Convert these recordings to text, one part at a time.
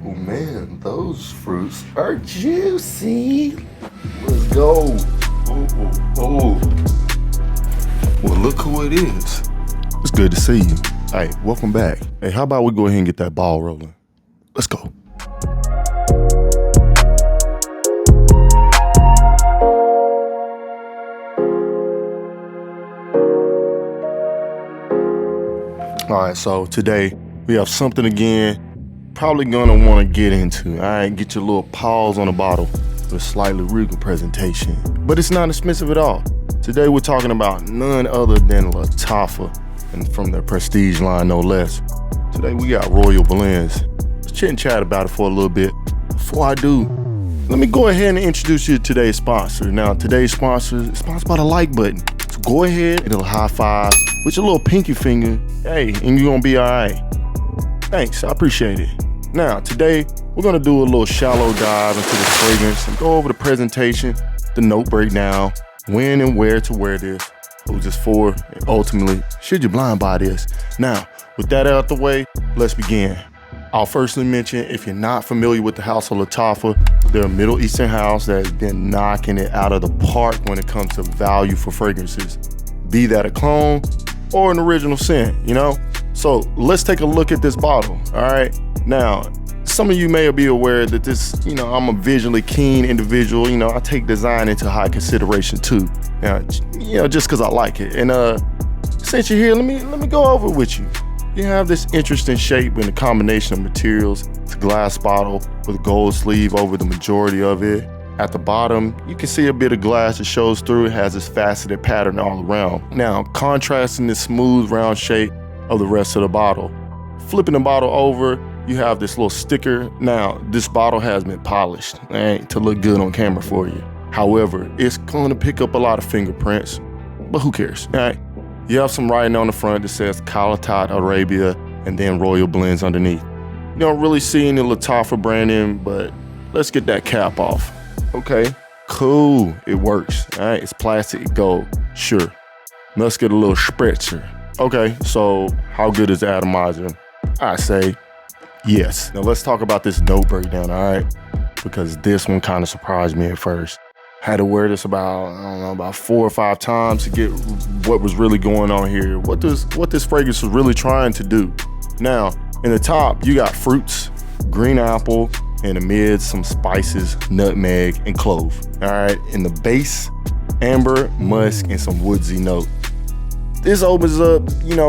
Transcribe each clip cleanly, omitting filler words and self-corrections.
Oh man, those fruits are juicy. Let's go. Oh. Well, look who it is. It's good to see you. Hey, welcome back. Hey, how about we go ahead and get that ball rolling? Let's go. All right, so today we have something again, probably gonna want to get into. All right, get your little pause on the bottle with a slightly regal presentation, but it's not expensive at all. Today we're talking about none other than Lattafa, and from their prestige line, no less. Today we got Royal Blends. Let's chit and chat about it for a little bit. Before I do, let me go ahead and introduce you to today's sponsor. Now, today's sponsor is sponsored by the like button. So go ahead and a high five with your little pinky finger. Hey, and you're gonna be all right. Thanks, I appreciate it. Now, today, we're gonna do a little shallow dive into this fragrance and go over the presentation, the note breakdown, when and where to wear this, who's this for, and ultimately, should you blind buy this? Now, with that out the way, let's begin. I'll firstly mention, if you're not familiar with the house of Lattafa, they're a Middle Eastern house that has been knocking it out of the park when it comes to value for fragrances, be that a clone or an original scent, you know? So let's take a look at this bottle, all right? Now, some of you may be aware that this, I'm a visually keen individual. I take design into high consideration too. Now, just because I like it. And since you're here, let me go over it with you. You have this interesting shape and a combination of materials. It's a glass bottle with a gold sleeve over the majority of it. At the bottom, you can see a bit of glass that shows through. It has this faceted pattern all around. Now, contrasting this smooth round shape of the rest of the bottle. Flipping the bottle over, you have this little sticker. Now, this bottle has been polished, to look good on camera for you. However, it's going to pick up a lot of fingerprints, but who cares, all right? You have some writing on the front that says Kalatat Arabia and then Royal Blends underneath. You don't really see any Lattafa branding, but let's get that cap off. Okay, cool, it works, all right? It's plastic gold, sure. Let's get a little spritzer. Okay, so how good is the atomizer? I say yes. Now let's talk about this note breakdown, all right? Because this one kind of surprised me at first. Had to wear this about 4 or 5 times to get what was really going on here. What this fragrance was really trying to do. Now, in the top, you got fruits, green apple, in the mid, some spices, nutmeg, and clove. All right, in the base, amber, musk, and some woodsy note. This opens up,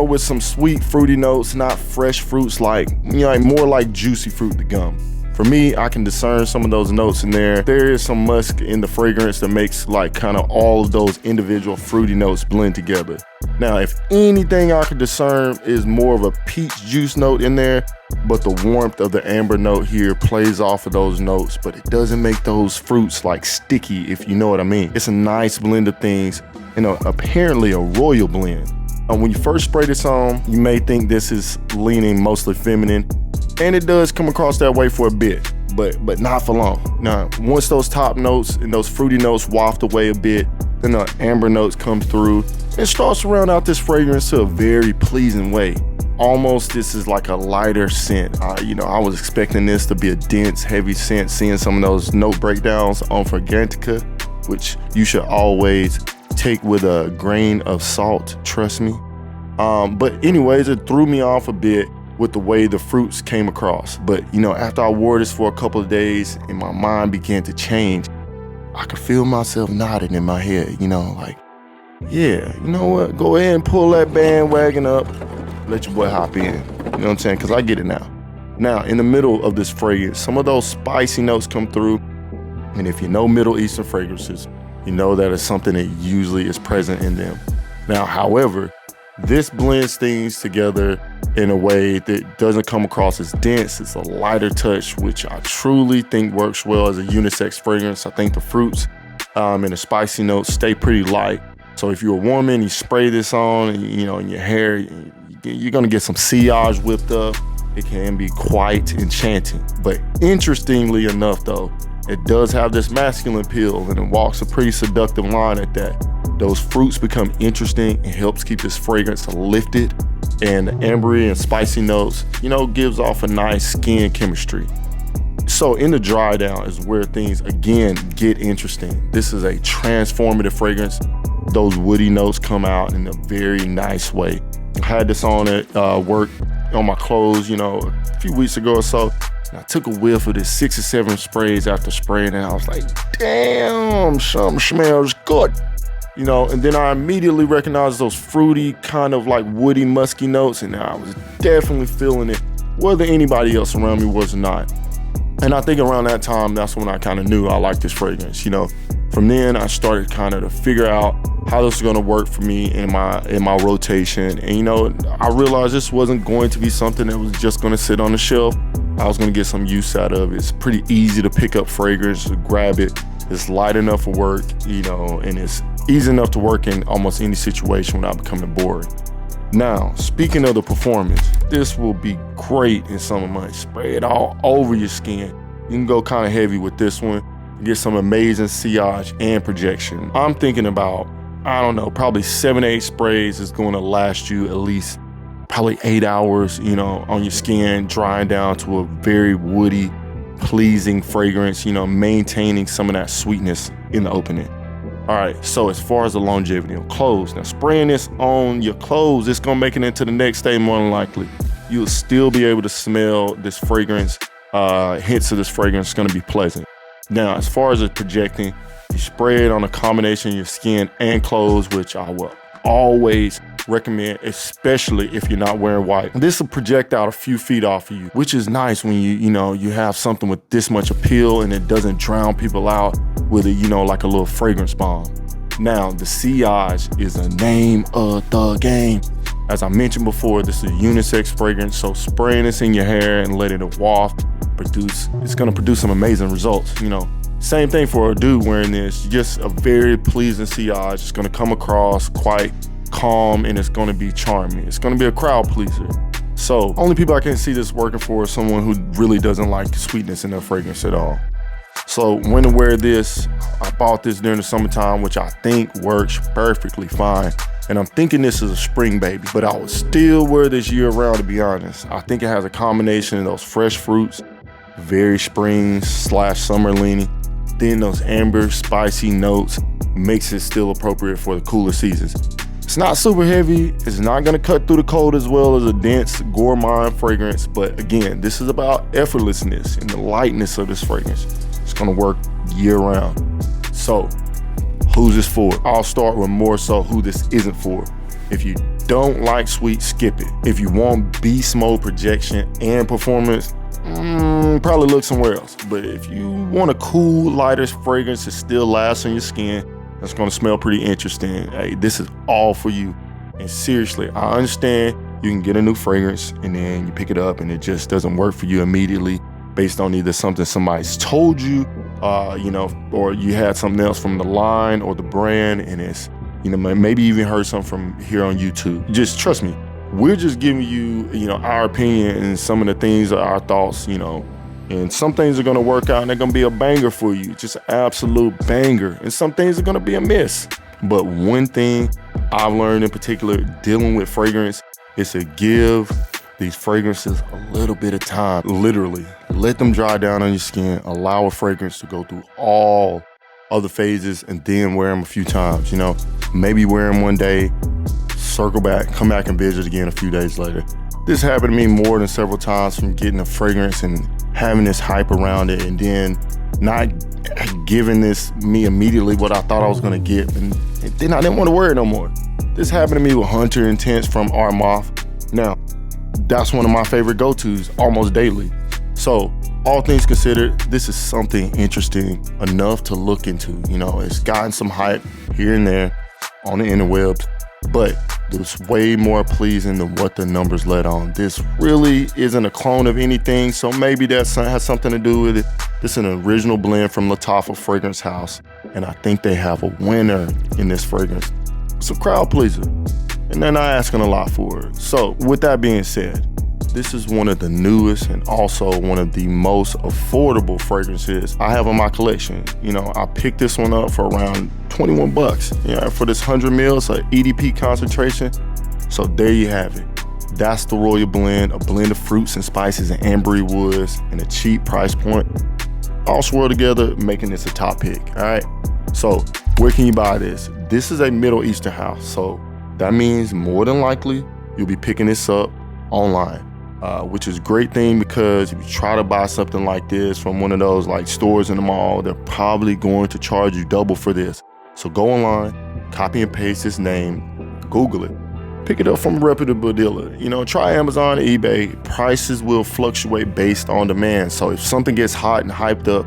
with some sweet fruity notes, not fresh fruits, like more like juicy fruit to gum. For me, I can discern some of those notes in there. There is some musk in the fragrance that makes kind of all of those individual fruity notes blend together. Now, if anything I can discern is more of a peach juice note in there, but the warmth of the amber note here plays off of those notes, but it doesn't make those fruits sticky, if you know what I mean. It's a nice blend of things, apparently a royal blend. When you first spray this on, you may think this is leaning mostly feminine, and it does come across that way for a bit, but not for long. Now, once those top notes and those fruity notes waft away a bit, then the amber notes come through and starts to round out this fragrance to a very pleasing way. Almost this is like a lighter scent. I was expecting this to be a dense, heavy scent, seeing some of those note breakdowns on Fragrantica, which you should always take with a grain of salt, trust me. But anyways, it threw me off a bit with the way the fruits came across. But after I wore this for a couple of days and my mind began to change, I could feel myself nodding in my head, yeah, you know what? Go ahead and pull that bandwagon up. Let your boy hop in. You know what I'm saying? Because I get it now. Now, in the middle of this fragrance, some of those spicy notes come through. And if you know Middle Eastern fragrances, you know that is something that usually is present in them. Now, however, this blends things together in a way that doesn't come across as dense. It's a lighter touch, which I truly think works well as a unisex fragrance. I think the fruits and the spicy notes stay pretty light. So if you're a woman, you spray this on, and, in your hair, you're gonna get some sillage whipped up. It can be quite enchanting. But interestingly enough, though, it does have this masculine appeal, and it walks a pretty seductive line at that. Those fruits become interesting and helps keep this fragrance lifted, and the ambery and spicy notes, gives off a nice skin chemistry. So in the dry down is where things, again, get interesting. This is a transformative fragrance. Those woody notes come out in a very nice way. I had this on at work on my clothes, a few weeks ago or so. And I took a whiff of this 6 or 7 sprays after spraying, and I was like, damn, something smells good. And then I immediately recognized those fruity, kind of like woody, musky notes, and I was definitely feeling it, whether anybody else around me was or not. And I think around that time, that's when I kind of knew I liked this fragrance. From then I started kind of to figure out how this was going to work for me in my rotation. And I realized this wasn't going to be something that was just going to sit on the shelf. I was going to get some use out of it. It's pretty easy to pick up fragrance, to grab it. It's light enough for work, and it's easy enough to work in almost any situation without becoming bored. Now, speaking of the performance, this will be great in summer months. Spray it all over your skin. You can go kind of heavy with this one, get some amazing sillage and projection. I'm thinking about, probably 7 to 8 sprays is going to last you at least probably 8 hours, on your skin, drying down to a very woody, pleasing fragrance, maintaining some of that sweetness in the opening. All right, so as far as the longevity of clothes, now spraying this on your clothes, it's gonna make it into the next day more than likely. You'll still be able to smell this fragrance, hints of this fragrance. It's gonna be pleasant. Now, as far as it projecting, you spray it on a combination of your skin and clothes, which I will always recommend, especially if you're not wearing white. This will project out a few feet off of you, which is nice when you have something with this much appeal and it doesn't drown people out with like a little fragrance bomb. Now, the sillage is the name of the game. As I mentioned before, this is a unisex fragrance, so spraying this in your hair and letting it waft, it's gonna produce some amazing results. Same thing for a dude wearing this, just a very pleasing sillage. It's gonna come across quite calm and it's gonna be charming. It's gonna be a crowd pleaser. So only people I can see this working for is someone who really doesn't like sweetness in their fragrance at all. So when to wear this, I bought this during the summertime, which I think works perfectly fine. And I'm thinking this is a spring baby, but I would still wear this year round, to be honest. I think it has a combination of those fresh fruits, very spring/summer leaning, then those amber spicy notes makes it still appropriate for the cooler seasons. It's not super heavy. It's not gonna cut through the cold as well as a dense gourmand fragrance. But again, this is about effortlessness and the lightness of this fragrance. It's gonna work year round. So who's this for? I'll start with more so who this isn't for. If you don't like sweet, skip it. If you want beast mode projection and performance, probably look somewhere else. But if you want a cool, lighter fragrance that still lasts on your skin, that's gonna smell pretty interesting, hey, this is all for you. And seriously, I understand you can get a new fragrance and then you pick it up and it just doesn't work for you immediately based on either something somebody's told you, or you had something else from the line or the brand, and it's, maybe even heard something from here on YouTube. Just trust me, we're just giving you, our opinion and some of the things, our thoughts, and some things are gonna work out and they're gonna be a banger for you, just an absolute banger. And some things are gonna be a miss. But one thing I've learned in particular dealing with fragrance is to give these fragrances a little bit of time. Literally, let them dry down on your skin, allow a fragrance to go through all other phases and then wear them a few times, Maybe wear them one day, circle back, come back and visit again a few days later. This happened to me more than several times, from getting a fragrance and having this hype around it and then not giving me immediately what I thought I was gonna get, and then I didn't want to wear it no more. This happened to me with Hunter Intense from Armoth. Now, that's one of my favorite go-tos almost daily. So all things considered, this is something interesting enough to look into. It's gotten some hype here and there on the interwebs, but it's way more pleasing than what the numbers let on. This really isn't a clone of anything, so maybe that has something to do with it. This is an original blend from Lattafa Fragrance House, and I think they have a winner in this fragrance. It's a crowd pleaser, and they're not asking a lot for it. So with that being said, this is one of the newest and also one of the most affordable fragrances I have in my collection. I picked this one up for around 21 bucks, for this 100 mils of EDP concentration. So there you have it. That's the Royal Blend, a blend of fruits and spices and ambery woods and a cheap price point. All swirled together, making this a top pick, all right? So where can you buy this? This is a Middle Eastern house, so that means more than likely you'll be picking this up online, which is a great thing because if you try to buy something like this from one of those like stores in the mall, they're probably going to charge you double for this. So go online, copy and paste this name, Google it, pick it up from a reputable dealer. You know, try Amazon or eBay. Prices will fluctuate based on demand. So if something gets hot and hyped up,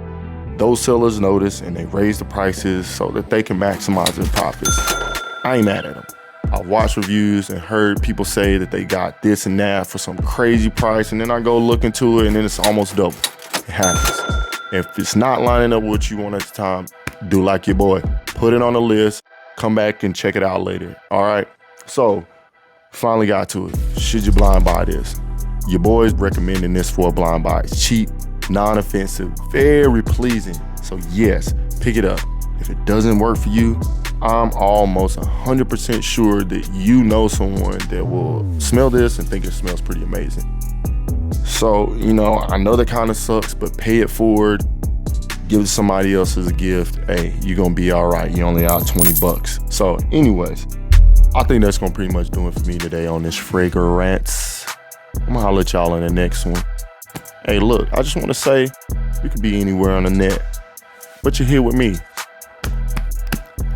those sellers notice and they raise the prices so that they can maximize their profits. I ain't mad at them. I've watched reviews and heard people say that they got this and that for some crazy price, and then I go look into it and then it's almost double. It happens. If it's not lining up with what you want at the time, do like your boy. Put it on the list, come back and check it out later, all right? So, finally got to it. Should you blind buy this? Your boy's recommending this for a blind buy. It's cheap, non-offensive, very pleasing. So yes, pick it up. If it doesn't work for you, I'm almost 100% sure that you know someone that will smell this and think it smells pretty amazing. So, you know, I know that kind of sucks, but pay it forward. Give it to somebody else as a gift. Hey, you're gonna be all right. You only out 20 bucks. So anyways, I think that's gonna pretty much do it for me today on this fragrance. I'm gonna holler at y'all in the next one. Hey, look, I just want to say you could be anywhere on the net, but you're here with me.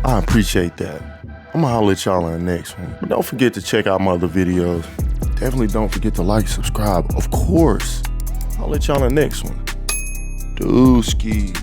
I appreciate that. I'm gonna holler at y'all in the next one. But don't forget to check out my other videos. Definitely don't forget to like, subscribe, of course. I'll let y'all in the next one. Dooski.